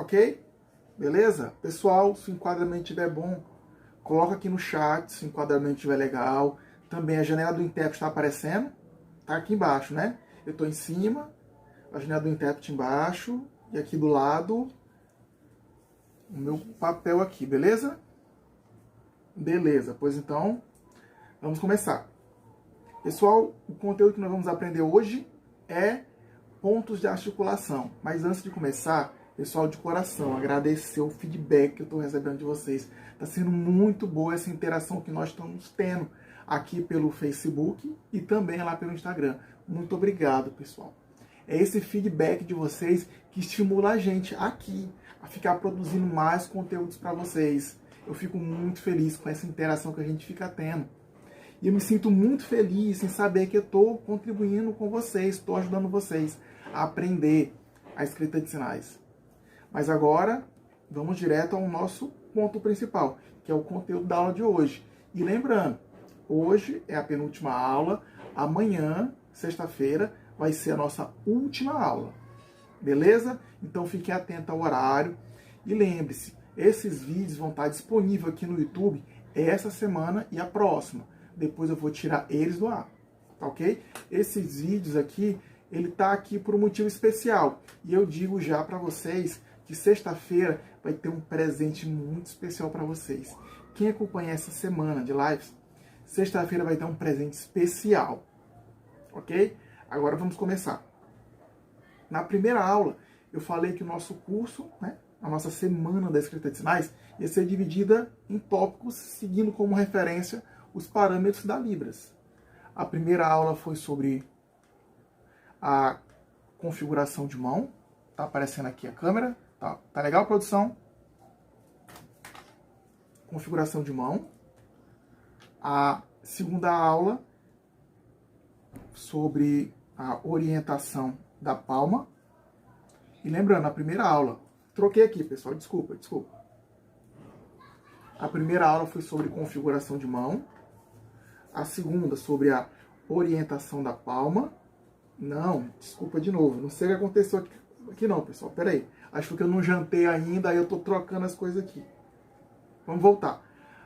ok? Beleza? Pessoal, se o enquadramento estiver bom, coloca aqui no chat se o enquadramento estiver legal. Também a janela do intérprete está aparecendo. Tá aqui embaixo, né? Eu estou em cima, a janela do intérprete embaixo. E aqui do lado, o meu papel aqui, beleza? Beleza, pois então, vamos começar. Pessoal, o conteúdo que nós vamos aprender hoje é pontos de articulação. Mas antes de começar, pessoal, de coração, agradecer o feedback que eu estou recebendo de vocês. Está sendo muito boa essa interação que nós estamos tendo aqui pelo Facebook e também lá pelo Instagram. Muito obrigado, pessoal. É esse feedback de vocês que estimula a gente aqui a ficar produzindo mais conteúdos para vocês. Eu fico muito feliz com essa interação que a gente fica tendo. E eu me sinto muito feliz em saber que eu estou contribuindo com vocês, estou ajudando vocês a aprender a escrita de sinais. Mas agora, vamos direto ao nosso ponto principal, que é o conteúdo da aula de hoje. E lembrando, hoje é a penúltima aula, amanhã, sexta-feira, vai ser a nossa última aula. Beleza? Então fique atento ao horário. E lembre-se, esses vídeos vão estar disponíveis aqui no YouTube essa semana e a próxima. Depois eu vou tirar eles do ar, tá ok? Esses vídeos aqui, ele tá aqui por um motivo especial. E eu digo já para vocês que sexta-feira vai ter um presente muito especial para vocês. Quem acompanha essa semana de lives, sexta-feira vai ter um presente especial, ok? Agora vamos começar. Na primeira aula, eu falei que o nosso curso, né, a nossa semana da escrita de sinais, ia ser dividida em tópicos, seguindo como referência os parâmetros da Libras. A primeira aula foi sobre a configuração de mão. Tá aparecendo aqui a câmera. Tá legal, produção? Configuração de mão. A segunda aula sobre a orientação da palma. E lembrando, a primeira aula... Troquei aqui, pessoal. Desculpa. A primeira aula foi sobre configuração de mão. A segunda sobre a orientação da palma. Não, desculpa de novo. Não sei o que aconteceu aqui não, pessoal. Pera aí. Acho que eu não jantei ainda, aí eu tô trocando as coisas aqui. Vamos voltar.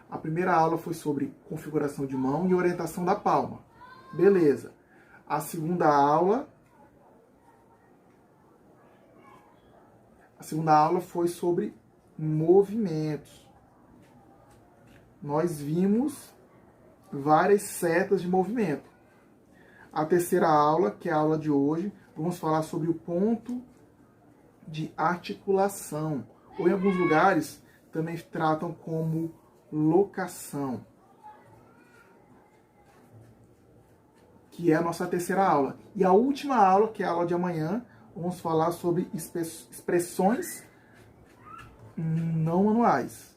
A primeira aula foi sobre configuração de mão e orientação da palma. Beleza. A segunda aula foi sobre movimentos. Nós vimos várias setas de movimento. A terceira aula, que é a aula de hoje, vamos falar sobre o ponto de articulação, ou em alguns lugares também tratam como locação, que é a nossa terceira aula. E a última aula, que é a aula de amanhã, vamos falar sobre expressões não manuais.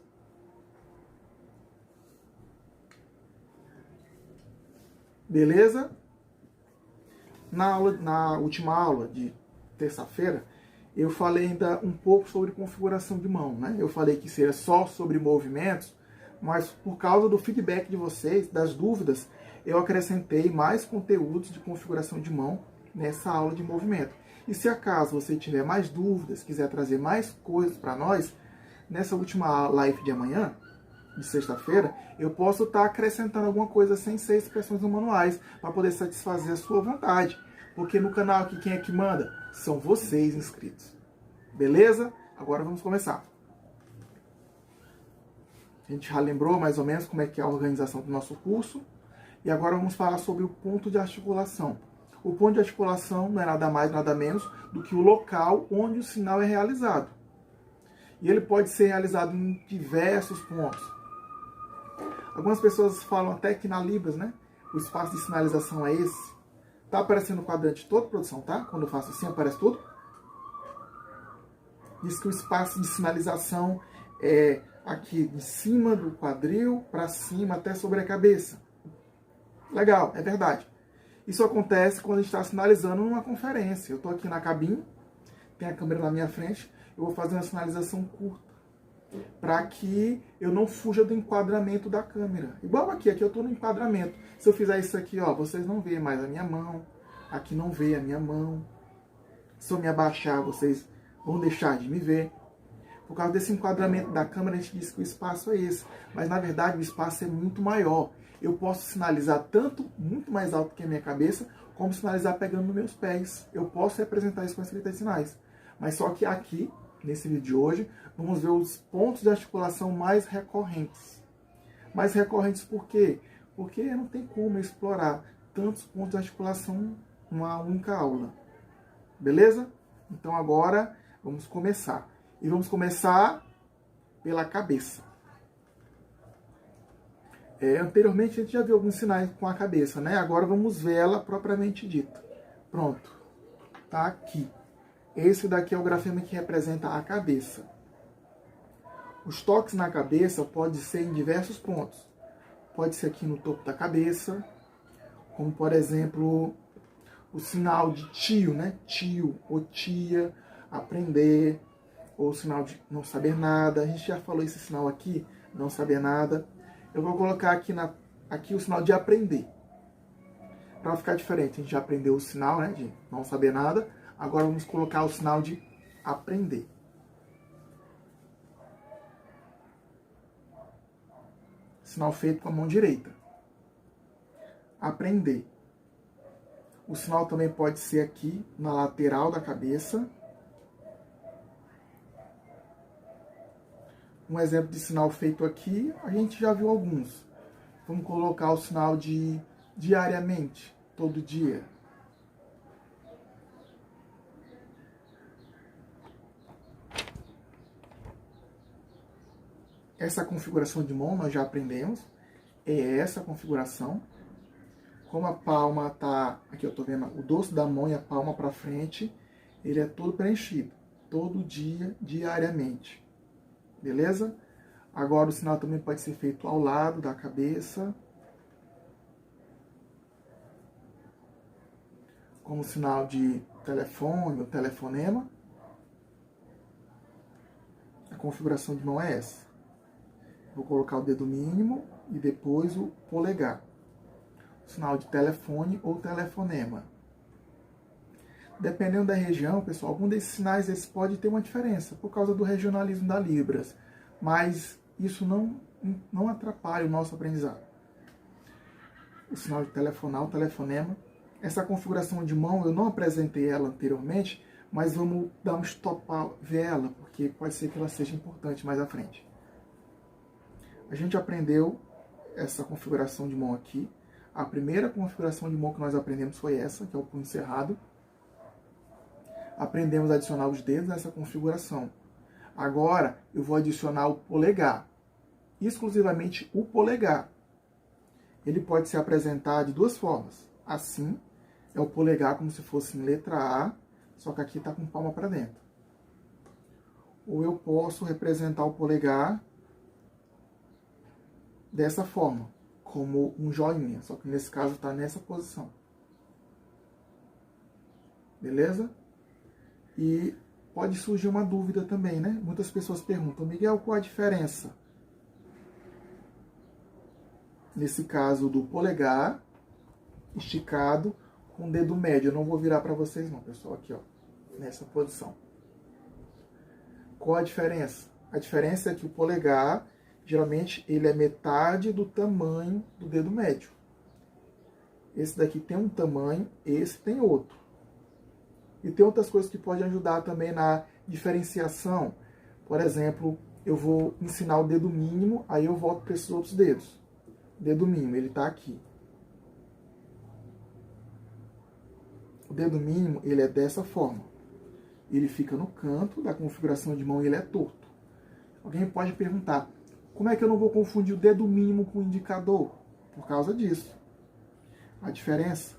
Beleza? Na última aula de terça-feira, eu falei ainda um pouco sobre configuração de mão, né? Eu falei que seria só sobre movimentos, mas por causa do feedback de vocês, das dúvidas, eu acrescentei mais conteúdos de configuração de mão nessa aula de movimento. E se acaso você tiver mais dúvidas, quiser trazer mais coisas para nós, nessa última live de amanhã, de sexta-feira, eu posso estar acrescentando alguma coisa sem ser expressões não manuais, para poder satisfazer a sua vontade. Porque no canal aqui, quem é que manda? São vocês inscritos. Beleza? Agora vamos começar. A gente já lembrou mais ou menos como é que é a organização do nosso curso. E agora vamos falar sobre o ponto de articulação. O ponto de articulação não é nada mais, nada menos do que o local onde o sinal é realizado. E ele pode ser realizado em diversos pontos. Algumas pessoas falam até que na Libras, né, o espaço de sinalização é esse. Tá aparecendo o quadrante todo, produção, tá? Quando eu faço assim, aparece tudo. Diz que o espaço de sinalização é aqui de cima do quadril para cima até sobre a cabeça. Legal, é verdade. Isso acontece quando a gente está sinalizando numa conferência. Eu estou aqui na cabine, tem a câmera na minha frente, eu vou fazer uma sinalização curta, para que eu não fuja do enquadramento da câmera. Igual aqui eu estou no enquadramento. Se eu fizer isso aqui, ó, vocês não veem mais a minha mão, aqui não vê a minha mão. Se eu me abaixar, vocês vão deixar de me ver. Por causa desse enquadramento da câmera, a gente diz que o espaço é esse. Mas, na verdade, o espaço é muito maior. Eu posso sinalizar tanto, muito mais alto que a minha cabeça, como sinalizar pegando nos meus pés. Eu posso representar isso com a escrita de sinais. Mas só que aqui, nesse vídeo de hoje, vamos ver os pontos de articulação mais recorrentes. Mais recorrentes por quê? Porque não tem como explorar tantos pontos de articulação numa única aula. Beleza? Então agora vamos começar. E vamos começar pela cabeça. Anteriormente a gente já viu alguns sinais com a cabeça, né? Agora vamos ver ela propriamente dita. Pronto. Tá aqui. Esse daqui é o grafema que representa a cabeça. Os toques na cabeça podem ser em diversos pontos. Pode ser aqui no topo da cabeça, como por exemplo o sinal de tio, né? Tio ou tia, aprender, ou o sinal de não saber nada. A gente já falou esse sinal aqui, não saber nada. Eu vou colocar aqui o sinal de aprender. Para ficar diferente, a gente já aprendeu o sinal, né, de não saber nada. Agora vamos colocar o sinal de aprender. Sinal feito com a mão direita. Aprender. O sinal também pode ser aqui na lateral da cabeça. Um exemplo de sinal feito aqui, a gente já viu alguns. Vamos colocar o sinal de diariamente, todo dia. Essa configuração de mão nós já aprendemos. É essa configuração. Como a palma está, aqui eu estou vendo o dorso da mão e a palma para frente, ele é todo preenchido, todo dia, diariamente. Beleza? Agora o sinal também pode ser feito ao lado da cabeça, como sinal de telefone ou telefonema. A configuração de mão é essa. Vou colocar o dedo mínimo e depois o polegar. Sinal de telefone ou telefonema. Dependendo da região, pessoal, algum desses sinais eles pode ter uma diferença por causa do regionalismo da Libras, mas isso não atrapalha o nosso aprendizado. O sinal de telefonar, o telefonema. Essa configuração de mão eu não apresentei ela anteriormente, mas vamos dar um stopar, ver ela, porque pode ser que ela seja importante mais à frente. A gente aprendeu essa configuração de mão aqui. A primeira configuração de mão que nós aprendemos foi essa, que é o punho cerrado. Aprendemos a adicionar os dedos nessa configuração. Agora eu vou adicionar o polegar, exclusivamente o polegar. Ele pode se apresentar de duas formas. Assim, é o polegar como se fosse em letra A, só que aqui está com palma para dentro. Ou eu posso representar o polegar dessa forma, como um joinha, só que nesse caso está nessa posição. Beleza? E pode surgir uma dúvida também, né? Muitas pessoas perguntam, Miguel, qual a diferença? Nesse caso do polegar esticado com o dedo médio. Eu não vou virar para vocês não, pessoal, aqui, ó, nessa posição. Qual a diferença? A diferença é que o polegar, geralmente, ele é metade do tamanho do dedo médio. Esse daqui tem um tamanho, esse tem outro. E tem outras coisas que podem ajudar também na diferenciação. Por exemplo, eu vou ensinar o dedo mínimo, aí eu volto para esses outros dedos. O dedo mínimo, ele está aqui. O dedo mínimo, ele é dessa forma. Ele fica no canto da configuração de mão e ele é torto. Alguém pode perguntar, como é que eu não vou confundir o dedo mínimo com o indicador? Por causa disso. A diferença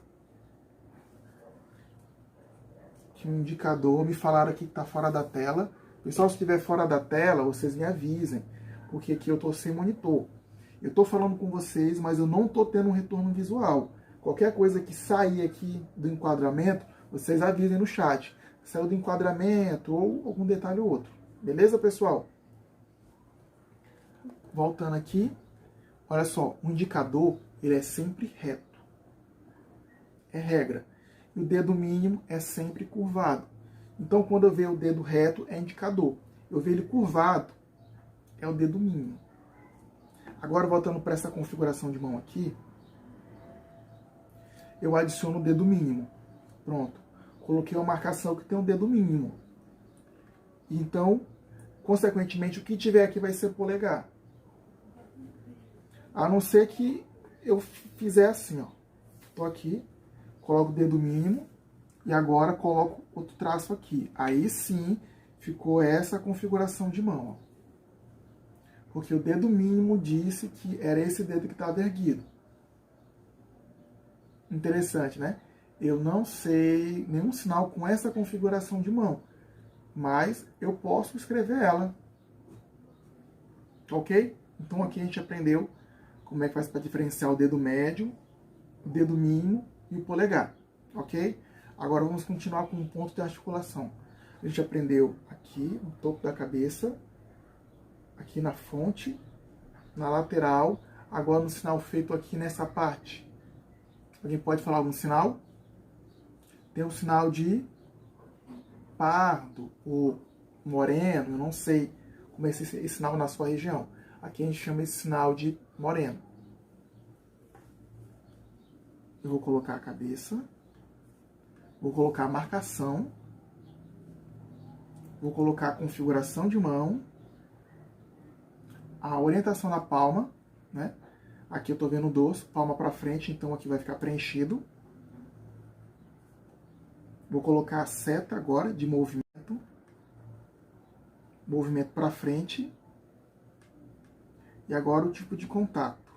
que o indicador, me falaram aqui que está fora da tela. Pessoal, se estiver fora da tela, vocês me avisem, porque aqui eu estou sem monitor. Eu estou falando com vocês, mas eu não estou tendo um retorno visual. Qualquer coisa que sair aqui do enquadramento, vocês avisem no chat. Saiu do enquadramento ou algum detalhe ou outro. Beleza, pessoal? Voltando aqui, olha só, o indicador, ele é sempre reto. É regra. E o dedo mínimo é sempre curvado. Então, quando eu ver o dedo reto, é indicador. eu ver ele curvado, é o dedo mínimo. Agora, voltando para essa configuração de mão aqui, eu adiciono o dedo mínimo. Pronto. Coloquei uma marcação que tem o dedo mínimo. Então, consequentemente, o que tiver aqui vai ser polegar. A não ser que eu fizer assim, ó. Tô aqui, coloco o dedo mínimo e agora coloco outro traço aqui. Aí sim, ficou essa configuração de mão, ó. Porque o dedo mínimo disse que era esse dedo que estava erguido. Interessante, né? Eu não sei nenhum sinal com essa configuração de mão, mas eu posso escrever ela. Ok? Então aqui a gente aprendeu como é que faz para diferenciar o dedo médio, o dedo mínimo e o polegar. Ok? Agora vamos continuar com o ponto de articulação. A gente aprendeu aqui no topo da cabeça, aqui na fronte, na lateral, agora no sinal feito aqui nessa parte. Alguém pode falar algum sinal? Tem um sinal de pardo ou moreno, eu não sei como é esse sinal na sua região. Aqui a gente chama esse sinal de moreno. Eu vou colocar a cabeça, vou colocar a marcação, vou colocar a configuração de mão, a orientação na palma, né? Aqui eu estou vendo o dorso, palma para frente, então aqui vai ficar preenchido. Vou colocar a seta agora de movimento. Movimento para frente. E agora o tipo de contato.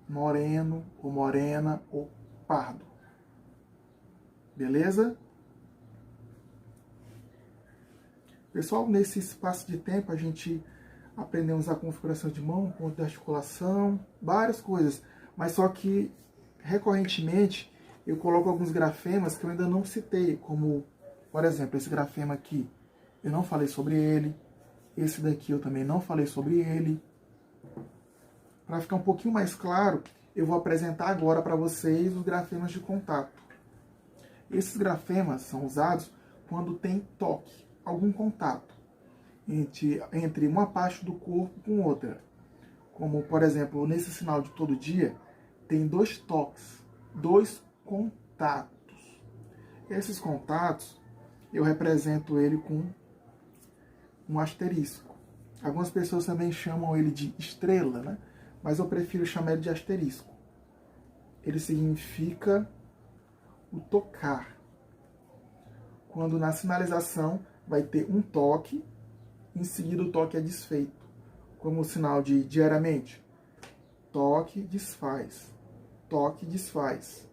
Moreno, ou morena, ou pardo. Beleza? Pessoal, nesse espaço de tempo a gente aprendemos a configuração de mão, ponto de articulação, várias coisas. Mas só que, recorrentemente, eu coloco alguns grafemas que eu ainda não citei, como, por exemplo, esse grafema aqui. Eu não falei sobre ele. Esse daqui eu também não falei sobre ele. Para ficar um pouquinho mais claro, eu vou apresentar agora para vocês os grafemas de contato. Esses grafemas são usados quando tem toque, algum contato entre uma parte do corpo com outra. Como, por exemplo, nesse sinal de todo dia, tem 2 toques, 2 contatos. Esses contatos, eu represento ele com um asterisco. Algumas pessoas também chamam ele de estrela, né? Mas eu prefiro chamar ele de asterisco. Ele significa o tocar. Quando na sinalização vai ter um toque, em seguida o toque é desfeito, como o sinal de diariamente. Toque, desfaz. Toque, desfaz.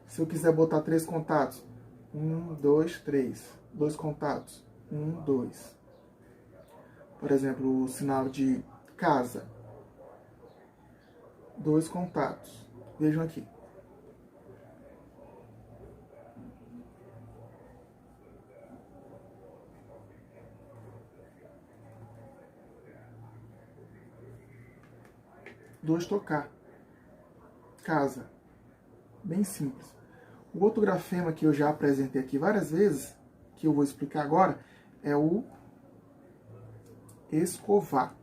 Se eu quiser botar 3 contatos, 1, 2, 3. 2 contatos, 1, 2. Por exemplo, o sinal de casa. 2 contatos. Vejam aqui. Dois tocar. Casa. Bem simples. O outro grafema que eu já apresentei aqui várias vezes, que eu vou explicar agora, é o escovar.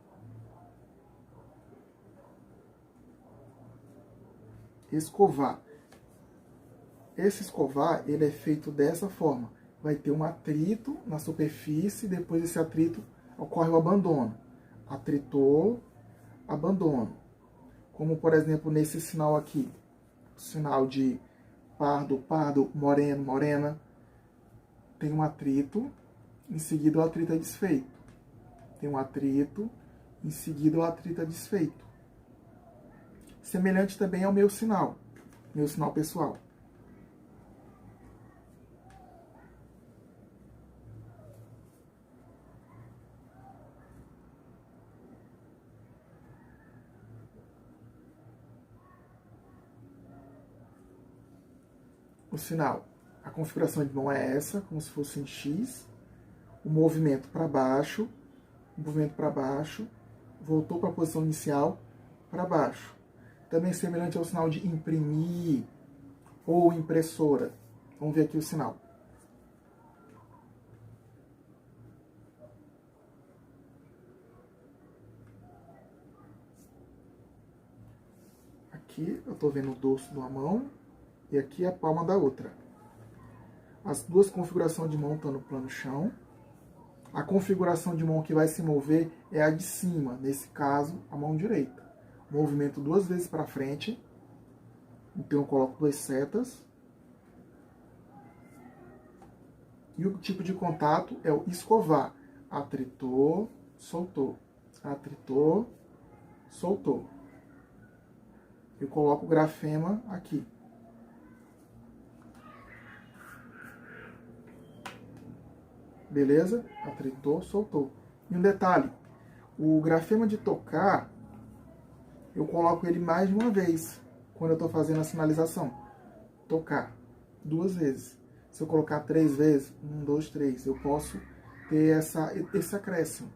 Escovar. Esse escovar, ele é feito dessa forma. Vai ter um atrito na superfície, depois desse atrito ocorre o abandono. Atritou, abandono. Como, por exemplo, nesse sinal aqui. O sinal de pardo, pardo, moreno, morena. Tem um atrito, em seguida o atrito é desfeito. Tem um atrito, em seguida o atrito é desfeito. Semelhante também ao meu sinal pessoal. O sinal, a configuração de mão é essa, como se fosse em X. O movimento para baixo, voltou para a posição inicial, para baixo. Também semelhante ao sinal de imprimir ou impressora. Vamos ver aqui o sinal. aqui eu estou vendo o dorso de uma mão e aqui a palma da outra. As duas configurações de mão estão no plano chão. A configuração de mão que vai se mover é a de cima, nesse caso, a mão direita. Movimento 2 vezes para frente. Então eu coloco 2 setas. E o tipo de contato é o escovar. Atritou, soltou. Atritou, soltou. Eu coloco o grafema aqui. Beleza? Atritou, soltou. E um detalhe, o grafema de tocar, eu coloco ele mais de uma vez, quando eu estou fazendo a sinalização. Tocar, 2 vezes. Se eu colocar 3 vezes, 1, 2, 3, eu posso ter esse acréscimo.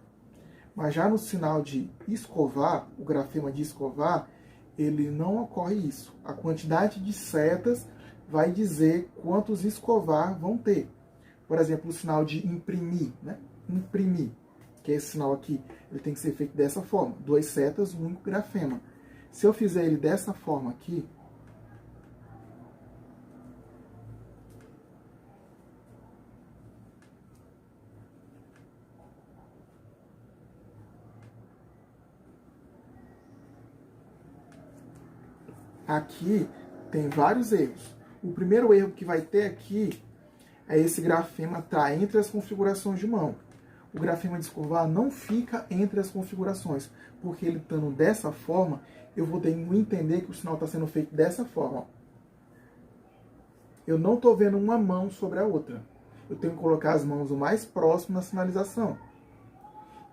Mas já no sinal de escovar, o grafema de escovar, ele não ocorre isso. A quantidade de setas vai dizer quantos escovar vão ter. Por exemplo, o sinal de imprimir, né? Imprimir, que é esse sinal aqui, ele tem que ser feito dessa forma. 2 setas, um único grafema. Se eu fizer ele dessa forma aqui, aqui tem vários erros. O primeiro erro que vai ter aqui é esse grafema estar entre as configurações de mão. O grafema de escovar não fica entre as configurações, porque ele estando dessa forma, eu vou ter que entender que o sinal está sendo feito dessa forma. Eu não estou vendo uma mão sobre a outra. Eu tenho que colocar as mãos o mais próximo na sinalização.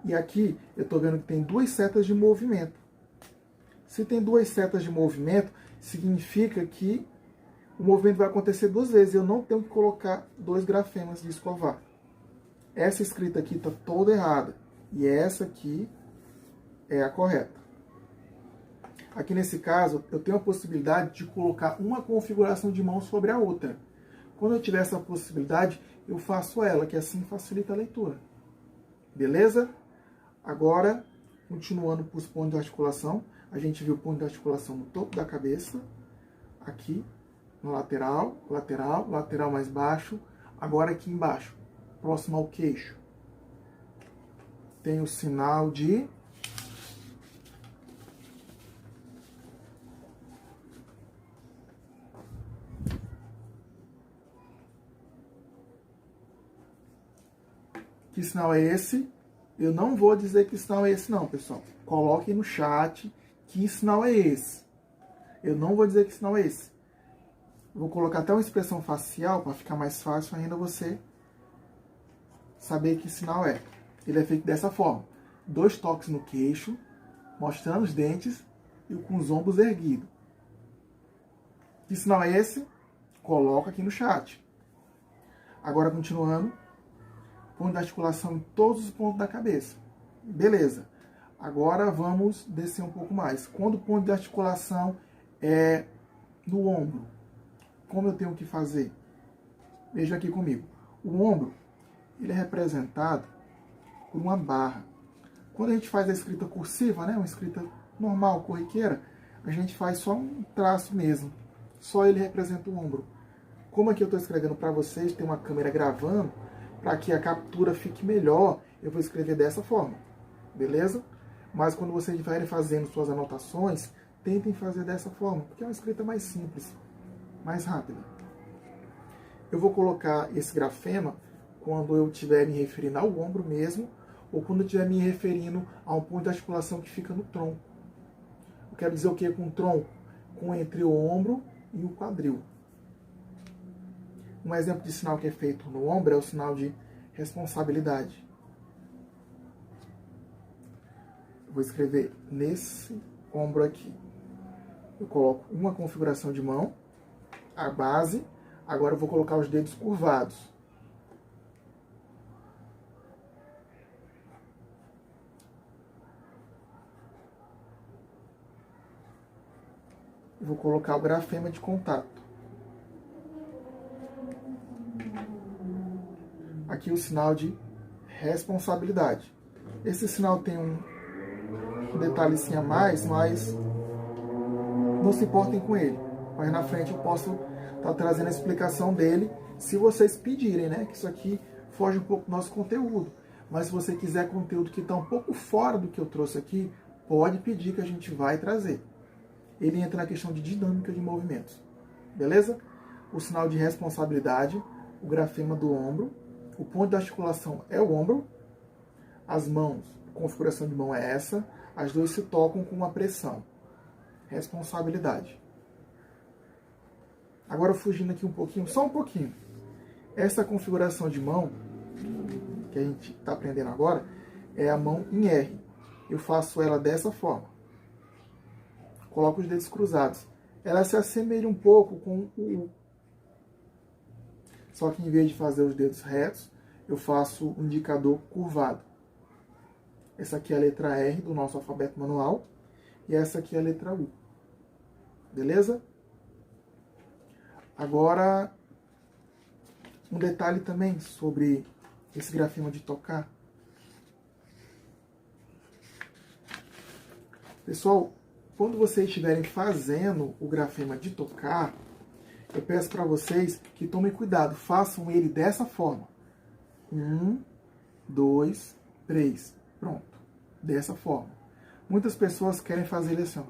E aqui eu estou vendo que tem 2 setas de movimento. Se tem 2 setas de movimento, significa que o movimento vai acontecer 2 vezes. Eu não tenho que colocar 2 grafemas de escovar. Essa escrita aqui está toda errada. E essa aqui é a correta. Aqui nesse caso, eu tenho a possibilidade de colocar uma configuração de mão sobre a outra. Quando eu tiver essa possibilidade, eu faço ela, que assim facilita a leitura. Beleza? Agora, continuando para os pontos de articulação, a gente viu o ponto de articulação no topo da cabeça, aqui, no lateral, lateral, lateral mais baixo, agora aqui embaixo, próximo ao queixo. Tem o sinal de que sinal é esse? Eu não vou dizer que sinal é esse não, pessoal. Coloquem no chat que sinal é esse. Eu não vou dizer que sinal é esse. Vou colocar até uma expressão facial para ficar mais fácil ainda você saber que sinal é. Ele é feito dessa forma. 2 toques no queixo, mostrando os dentes e com os ombros erguidos. Que sinal é esse? Coloca aqui no chat. Agora, continuando. Ponto de articulação em todos os pontos da cabeça. Beleza. Agora vamos descer um pouco mais. Quando o ponto de articulação é no ombro, como eu tenho que fazer? Veja aqui comigo. O ombro, ele é representado por uma barra. Quando a gente faz a escrita cursiva, né, uma escrita normal, corriqueira, a gente faz só um traço mesmo. Só ele representa o ombro. Como aqui eu estou escrevendo para vocês, tem uma câmera gravando, para que a captura fique melhor, eu vou escrever dessa forma. Beleza? Mas quando vocês estiverem fazendo suas anotações, tentem fazer dessa forma, porque é uma escrita mais simples, mais rápida. Eu vou colocar esse grafema quando eu estiver me referindo ao ombro mesmo, ou quando eu estiver me referindo a um ponto de articulação que fica no tronco. Eu quero dizer o que com o tronco? Com entre o ombro e o quadril. Um exemplo de sinal que é feito no ombro é o sinal de responsabilidade. Eu vou escrever nesse ombro aqui. Eu coloco uma configuração de mão, a base. Agora eu vou colocar os dedos curvados. Eu vou colocar o grafema de contato. Aqui o sinal de responsabilidade. Esse sinal tem um detalhezinho a mais, mas não se importem com ele. Mas na frente eu posso estar trazendo a explicação dele, se vocês pedirem, né? Que isso aqui foge um pouco do nosso conteúdo. Mas se você quiser conteúdo que está um pouco fora do que eu trouxe aqui, pode pedir que a gente vai trazer. Ele entra na questão de dinâmica de movimentos. Beleza? O sinal de responsabilidade, o grafema do ombro, o ponto de articulação é o ombro, as mãos, a configuração de mão é essa, as duas se tocam com uma pressão. Responsabilidade. Agora fugindo aqui um pouquinho, só um pouquinho. Essa configuração de mão, que a gente está aprendendo agora, é a mão em R. Eu faço ela dessa forma. Coloco os dedos cruzados. Ela se assemelha um pouco com o U. Só que em vez de fazer os dedos retos, eu faço o indicador curvado. Essa aqui é a letra R do nosso alfabeto manual. E essa aqui é a letra U. Beleza? Agora, um detalhe também sobre esse grafema de tocar. Pessoal, quando vocês estiverem fazendo o grafema de tocar, eu peço para vocês que tomem cuidado, façam ele dessa forma. 1, 2, 3. Pronto. Dessa forma. Muitas pessoas querem fazer ele assim, ó,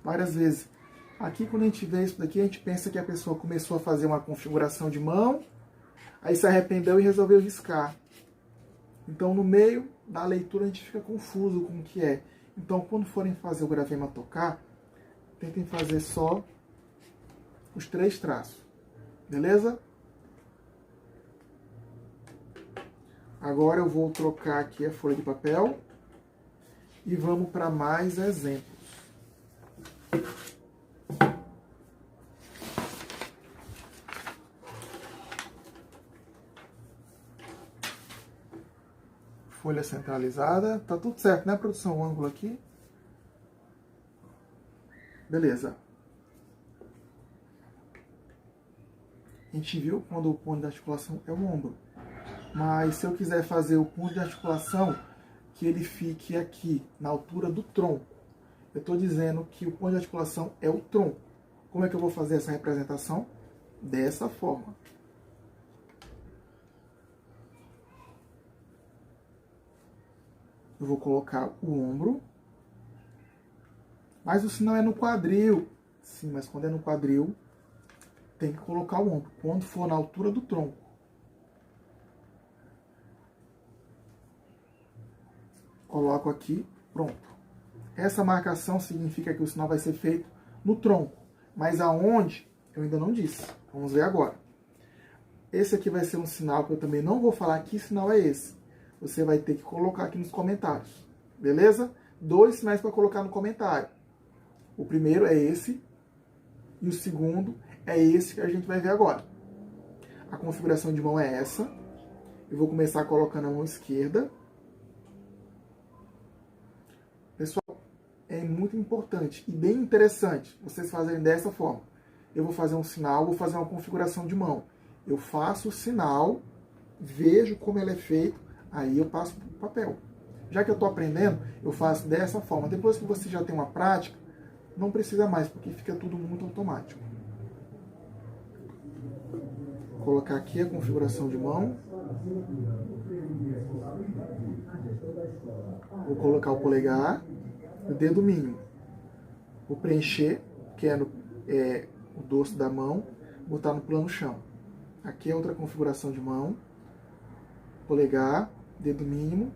várias vezes. Aqui, quando a gente vê isso daqui, a gente pensa que a pessoa começou a fazer uma configuração de mão, aí se arrependeu e resolveu riscar. Então, no meio da leitura, a gente fica confuso com o que é. Então, quando forem fazer o grafema tocar, tentem fazer só os 3 traços. Beleza? Agora eu vou trocar aqui a folha de papel e vamos para mais exemplos. Folha centralizada. Tá tudo certo, né, produção? O ângulo aqui. Beleza. A gente viu quando o ponto de articulação é o ombro. Mas se eu quiser fazer o ponto de articulação que ele fique aqui, na altura do tronco, eu estou dizendo que o ponto de articulação é o tronco. Como é que eu vou fazer essa representação? Dessa forma. Eu vou colocar o ombro. Mas o sinal é no quadril. Sim, mas quando é no quadril, tem que colocar o ombro. Quando for na altura do tronco. Coloco aqui, pronto. Essa marcação significa que o sinal vai ser feito no tronco. Mas aonde, eu ainda não disse. Vamos ver agora. Esse aqui vai ser um sinal que eu também não vou falar que sinal é esse. Você vai ter que colocar aqui nos comentários. Beleza? 2 sinais para colocar no comentário. O primeiro é esse. E o segundo é esse que a gente vai ver agora. A configuração de mão é essa. Eu vou começar colocando a mão esquerda. Pessoal, é muito importante e bem interessante vocês fazerem dessa forma. Eu vou fazer um sinal, vou fazer uma configuração de mão. Eu faço o sinal, vejo como ele é feito, aí eu passo para o papel. Já que eu estou aprendendo, eu faço dessa forma. Depois que você já tem uma prática, não precisa mais, porque fica tudo muito automático. Vou colocar aqui a configuração de mão. Vou colocar o polegar, o dedo mínimo. Vou preencher, que é o dorso da mão, botar no plano chão. Aqui é outra configuração de mão. Polegar, dedo mínimo,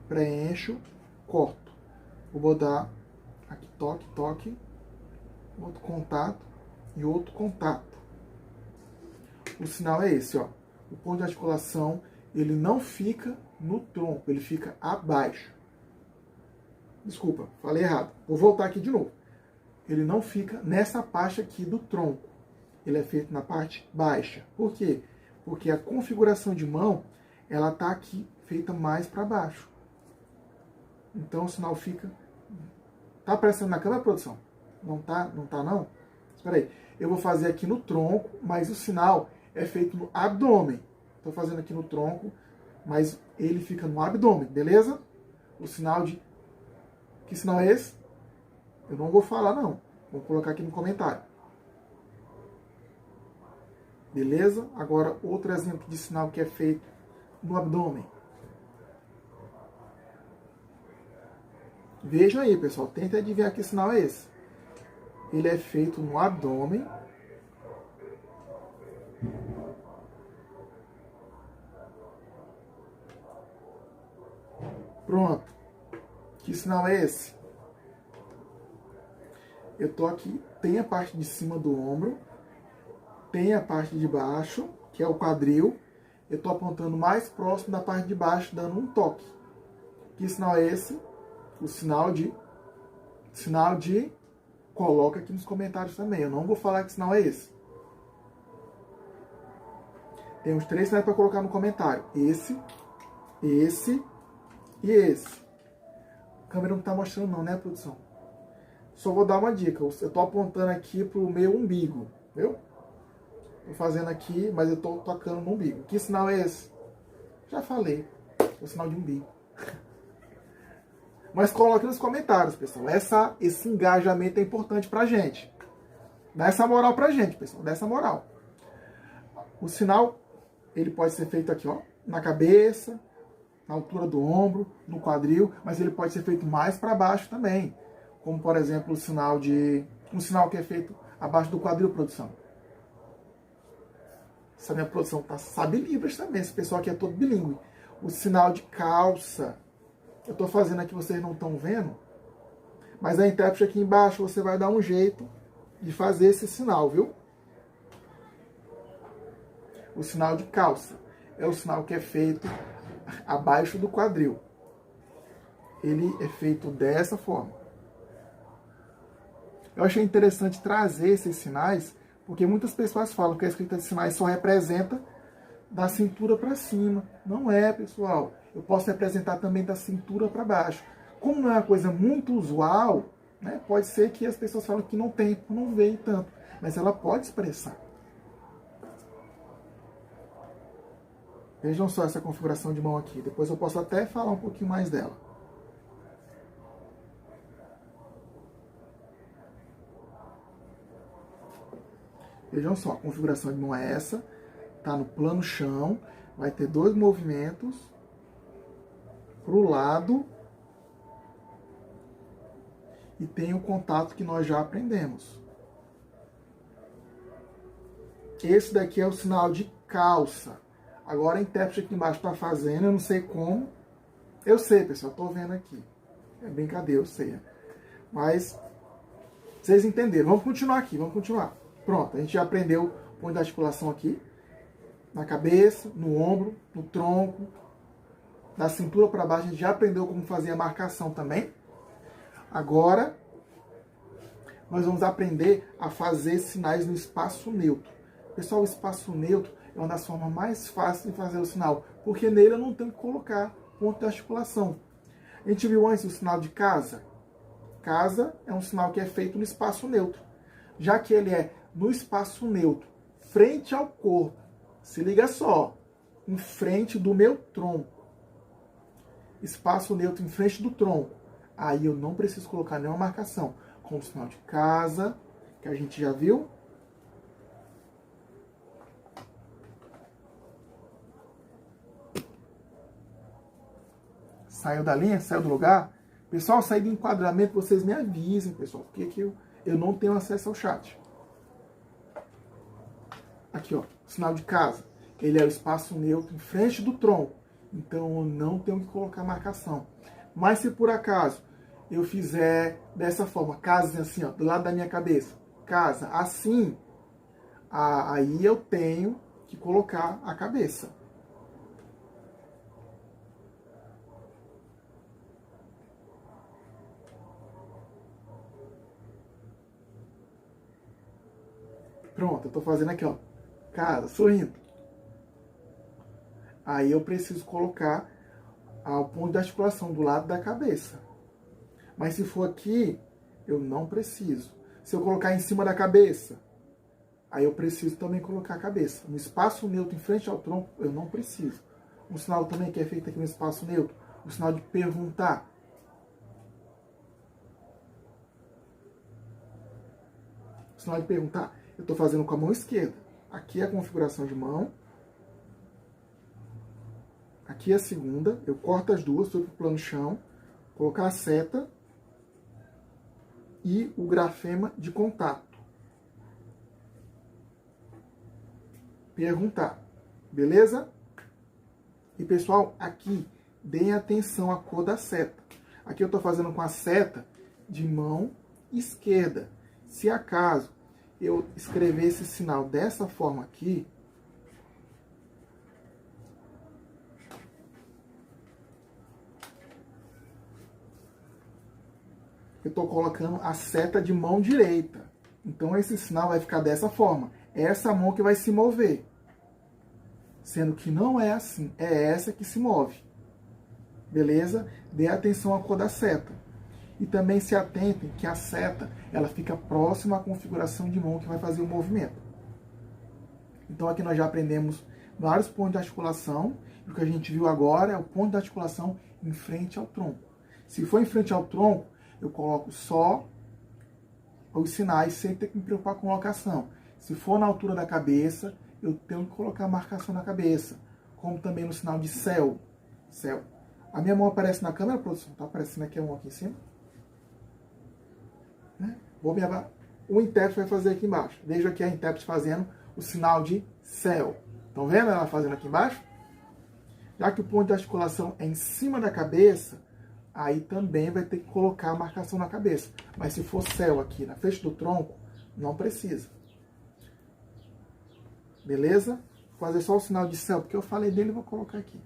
preencho, corto. Vou botar aqui toque, toque, outro contato e outro contato. O sinal é esse, ó. O ponto de articulação, ele não fica no tronco, ele fica abaixo. Desculpa, falei errado. Vou voltar aqui de novo. Ele não fica nessa parte aqui do tronco. Ele é feito na parte baixa. Por quê? Porque a configuração de mão, ela tá aqui, feita mais para baixo. Então o sinal fica... Tá aparecendo na câmera, produção? Não tá? Não tá, não? Espera aí. Eu vou fazer aqui no tronco, mas o sinal é feito no abdômen. Estou fazendo aqui no tronco, mas ele fica no abdômen, beleza? O sinal de... Que sinal é esse? Eu não vou falar, não. Vou colocar aqui no comentário. Beleza? Agora, outro exemplo de sinal que é feito no abdômen. Vejam aí, pessoal. Tenta adivinhar que sinal é esse. Ele é feito no abdômen. Pronto. Que sinal é esse? Eu tô aqui, tem a parte de cima do ombro, tem a parte de baixo, que é o quadril. Eu tô apontando mais próximo da parte de baixo, dando um toque. Que sinal é esse? O sinal de coloca aqui nos comentários também. Eu não vou falar que sinal é esse. Tem uns 3 sinais para colocar no comentário. Esse e esse. A câmera não está mostrando não, né, produção? Só vou dar uma dica. Eu estou apontando aqui para o meu umbigo. Viu? Estou fazendo aqui, mas eu estou tocando no umbigo. Que sinal é esse? Já falei. É o sinal de umbigo. Mas coloque nos comentários, pessoal. Esse engajamento é importante pra gente. Dá essa moral pra gente, pessoal. Dá essa moral. O sinal, ele pode ser feito aqui, ó, na cabeça, na altura do ombro, no quadril, mas ele pode ser feito mais para baixo também. Como, por exemplo, um sinal que é feito abaixo do quadril, produção. Essa minha produção sabe Libras também. Esse pessoal aqui é todo bilíngue. O sinal de calça. Eu estou fazendo aqui, vocês não estão vendo, mas a intérprete aqui embaixo você vai dar um jeito de fazer esse sinal, viu? O sinal de calça é o sinal que é feito abaixo do quadril. Ele é feito dessa forma. Eu achei interessante trazer esses sinais, porque muitas pessoas falam que a escrita de sinais só representa da cintura para cima. Não é, pessoal. Eu posso representar também da cintura para baixo. Como não é uma coisa muito usual, né, pode ser que as pessoas falam que não tem, não veem tanto. Mas ela pode expressar. Vejam só essa configuração de mão aqui. Depois eu posso até falar um pouquinho mais dela. Vejam só, a configuração de mão é essa. Está no plano chão. Vai ter 2 movimentos para o lado. E tem o contato que nós já aprendemos. Esse daqui é o sinal de calça. Agora a intérprete aqui embaixo está fazendo, eu não sei como. Eu sei, pessoal, estou vendo aqui. É brincadeira, eu sei. Mas vocês entenderam. Vamos continuar aqui, vamos continuar. Pronto, a gente já aprendeu o ponto de articulação aqui. Na cabeça, no ombro, no tronco, da cintura para baixo. A gente já aprendeu como fazer a marcação também. Agora, nós vamos aprender a fazer sinais no espaço neutro. Pessoal, o espaço neutro é uma das formas mais fáceis de fazer o sinal, porque nele eu não tenho que colocar ponto de articulação. A gente viu antes o sinal de casa. Casa é um sinal que é feito no espaço neutro. Já que ele é no espaço neutro, frente ao corpo, se liga só, em frente do meu tronco. Espaço neutro em frente do tronco. Aí eu não preciso colocar nenhuma marcação. Com o sinal de casa, que a gente já viu. Saiu da linha? Saiu do lugar? Pessoal, sair do enquadramento, vocês me avisem, pessoal. Porque que eu não tenho acesso ao chat. Aqui, ó. Sinal de casa. Ele é o espaço neutro em frente do tronco. Então eu não tenho que colocar marcação. Mas se por acaso eu fizer dessa forma, casa assim, ó, do lado da minha cabeça, casa assim, aí eu tenho que colocar a cabeça. Pronto, eu tô fazendo aqui, ó, casa, sorrindo. Aí eu preciso colocar o ponto de articulação do lado da cabeça. Mas se for aqui, eu não preciso. Se eu colocar em cima da cabeça, aí eu preciso também colocar a cabeça. No espaço neutro em frente ao tronco, eu não preciso. Um sinal também que é feito aqui no espaço neutro, o sinal de perguntar. sinal de perguntar, eu estou fazendo com a mão esquerda. Aqui é a configuração de mão. Aqui é a segunda. Eu corto as duas, estou para o plano chão. Colocar a seta e o grafema de contato. Perguntar. Beleza? E pessoal, aqui, deem atenção à cor da seta. Aqui eu estou fazendo com a seta de mão esquerda. Se acaso eu escrever esse sinal dessa forma aqui, eu estou colocando a seta de mão direita. Então esse sinal vai ficar dessa forma. É essa mão que vai se mover. Sendo que não é assim, é essa que se move. Beleza? Dê atenção à cor da seta. E também se atentem que a seta, ela fica próxima à configuração de mão que vai fazer o movimento. Então aqui nós já aprendemos vários pontos de articulação. E o que a gente viu agora é o ponto de articulação em frente ao tronco. Se for em frente ao tronco, eu coloco só os sinais sem ter que me preocupar com locação. Se for na altura da cabeça, eu tenho que colocar a marcação na cabeça. Como também no sinal de céu. Céu. A minha mão aparece na câmera, produção? Tá aparecendo aqui a mão aqui em cima? Vou me abaixar. O intérprete vai fazer aqui embaixo. Vejo aqui a intérprete fazendo o sinal de céu. Estão vendo ela fazendo aqui embaixo? Já que o ponto de articulação é em cima da cabeça, aí também vai ter que colocar a marcação na cabeça. Mas se for céu aqui na frente do tronco, não precisa. Beleza? Vou fazer só o sinal de céu, porque eu falei dele e vou colocar aqui.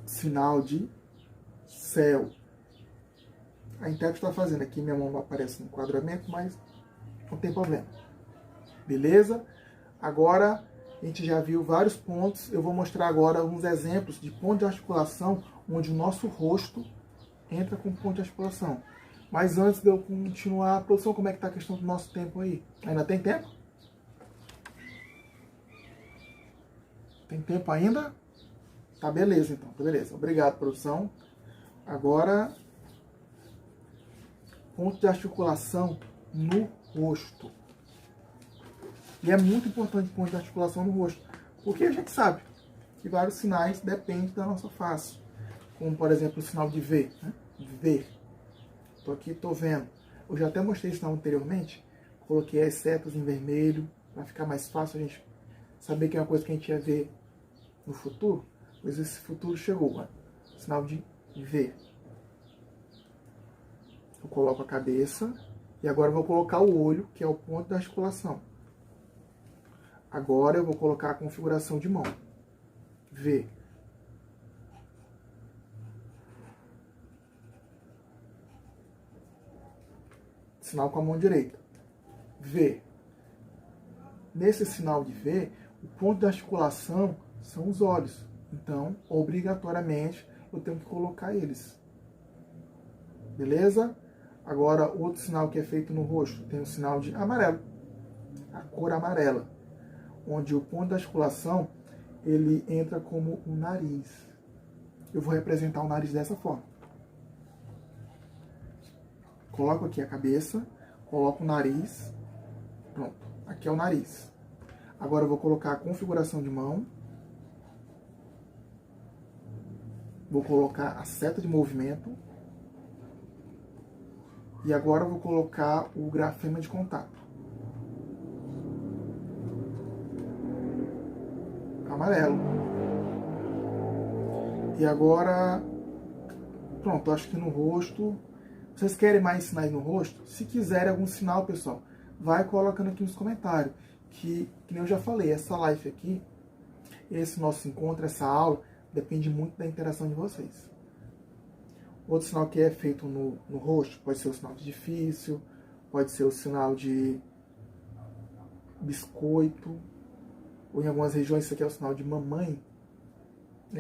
Sinal de céu. A intérprete está fazendo aqui, minha mão não aparece no enquadramento, mas não tem problema. Beleza? Agora, a gente já viu vários pontos. Eu vou mostrar agora alguns exemplos de ponto de articulação onde o nosso rosto entra com ponto de articulação. Mas antes de eu continuar, produção, como é que está a questão do nosso tempo aí? Ainda tem tempo? Tem tempo ainda? Tá, beleza então. Tá, beleza. Obrigado, produção. Agora, ponto de articulação no rosto. E é muito importante ponto de articulação no rosto, porque a gente sabe que vários sinais dependem da nossa face. Como, por exemplo, o sinal de V. Né? Ver. Estou aqui, estou vendo. Eu já até mostrei isso anteriormente. Coloquei as setas em vermelho, para ficar mais fácil a gente saber que é uma coisa que a gente ia ver no futuro. Pois esse futuro chegou. Né? Sinal de ver. Eu coloco a cabeça e agora eu vou colocar o olho, que é o ponto da articulação. Agora eu vou colocar a configuração de mão. V. Sinal com a mão direita. V. Nesse sinal de V, o ponto da articulação são os olhos. Então, obrigatoriamente, eu tenho que colocar eles. Beleza? Agora, outro sinal que é feito no rosto, tem o sinal de amarelo. A cor amarela. Onde o ponto da articulação, ele entra como o nariz. Eu vou representar o nariz dessa forma. Coloco aqui a cabeça, coloco o nariz. Pronto, aqui é o nariz. Agora eu vou colocar a configuração de mão. Vou colocar a seta de movimento. E agora eu vou colocar o grafema de contato. Amarelo. E agora, pronto, acho que no rosto. Vocês querem mais sinais no rosto? Se quiserem algum sinal, pessoal, vai colocando aqui nos comentários. Que nem eu já falei, essa live aqui, esse nosso encontro, essa aula, depende muito da interação de vocês. Outro sinal que é feito no rosto pode ser o sinal de difícil, pode ser o sinal de biscoito, ou em algumas regiões isso aqui é o sinal de mamãe.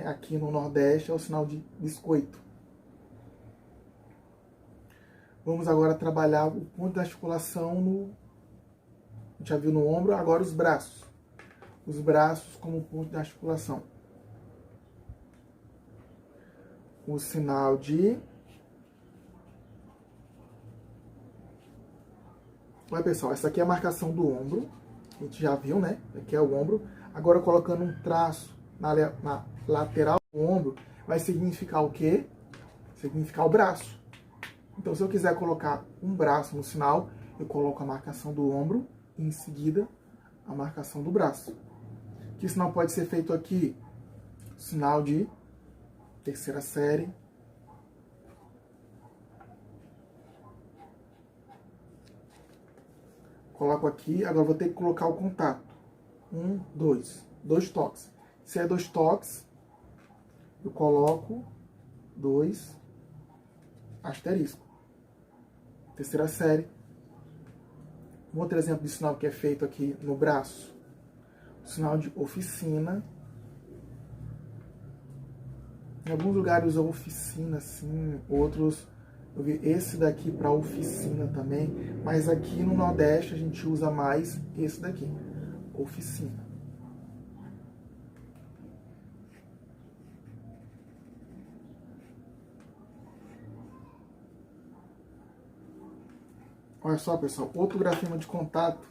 Aqui no Nordeste é o sinal de biscoito. Vamos agora trabalhar o ponto da articulação já viu no ombro, agora os braços. os braços como ponto de articulação. O sinal de... Olha, pessoal, essa aqui é a marcação do ombro. A gente já viu, né? Aqui é o ombro. Agora, colocando um traço na lateral do ombro, vai significar o quê? Significar o braço. Então, se eu quiser colocar um braço no sinal, eu coloco a marcação do ombro e, em seguida, a marcação do braço. Que sinal pode ser feito aqui? Sinal de terceira série. Coloco aqui, agora vou ter que colocar o contato. 1, 2. 2 toques. Se é 2 toques, eu coloco 2 asterisco. Terceira série. Um outro exemplo de sinal que é feito aqui no braço. O sinal de oficina. Em alguns lugares usam oficina, assim, outros... Eu vi esse daqui para oficina também, mas aqui no Nordeste a gente usa mais esse daqui, oficina. Olha só, pessoal, outro grafema de contato.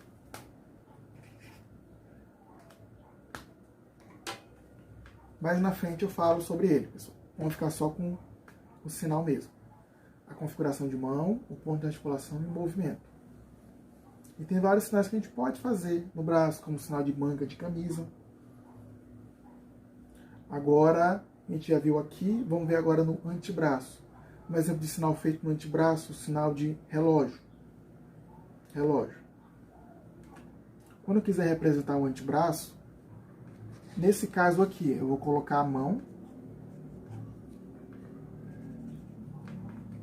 Mais na frente eu falo sobre ele, pessoal. Vamos ficar só com o sinal mesmo. A configuração de mão, o ponto de articulação e o movimento. E tem vários sinais que a gente pode fazer no braço, como o sinal de manga de camisa. Agora, a gente já viu aqui, vamos ver agora no antebraço. Um exemplo de sinal feito no antebraço, o sinal de relógio. Relógio. Quando eu quiser representar o antebraço, nesse caso aqui, eu vou colocar a mão,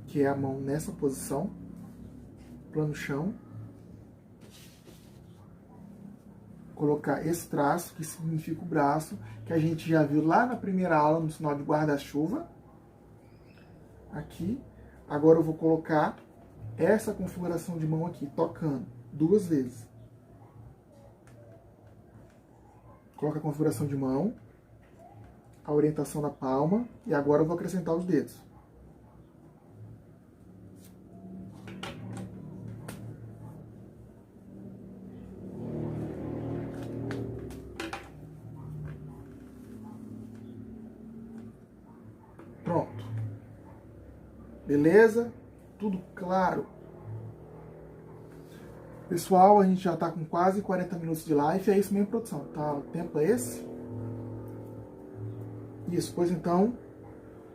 que é a mão nessa posição, plano chão. Colocar esse traço, que significa o braço, que a gente já viu lá na primeira aula, no sinal de guarda-chuva. Aqui. Agora eu vou colocar essa configuração de mão aqui, tocando 2 vezes. Coloca a configuração de mão, a orientação da palma, e agora eu vou acrescentar os dedos. Pronto. Beleza? Tudo claro? Pessoal, a gente já está com quase 40 minutos de live. É isso mesmo, produção? Tá, o tempo é esse? Isso, pois então,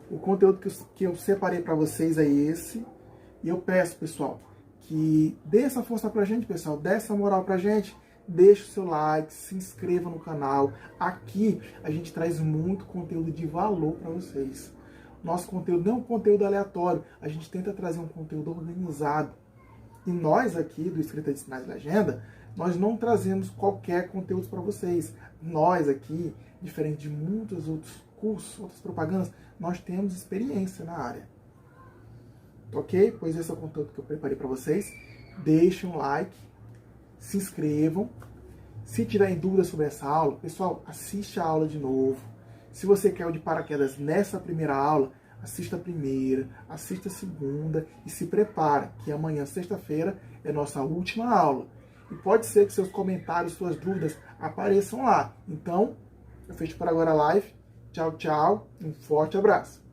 o conteúdo que eu separei para vocês é esse. E eu peço, pessoal, que dê essa força pra gente, pessoal. Dê essa moral pra gente. Deixe o seu like, se inscreva no canal. Aqui a gente traz muito conteúdo de valor para vocês. Nosso conteúdo não é um conteúdo aleatório, a gente tenta trazer um conteúdo organizado. E nós aqui do Escrita de Sinais e Legenda, nós não trazemos qualquer conteúdo para vocês. Nós aqui, diferente de muitos outros cursos, outras propagandas, nós temos experiência na área. Ok? Pois esse é o conteúdo que eu preparei para vocês. Deixem um like, se inscrevam. Se tiverem dúvidas sobre essa aula, pessoal, assiste a aula de novo. Se você caiu de paraquedas nessa primeira aula, assista a primeira, assista a segunda e se prepara, que amanhã, sexta-feira, é nossa última aula. E pode ser que seus comentários, suas dúvidas apareçam lá. Então, eu fecho por agora a live. Tchau, tchau. Um forte abraço.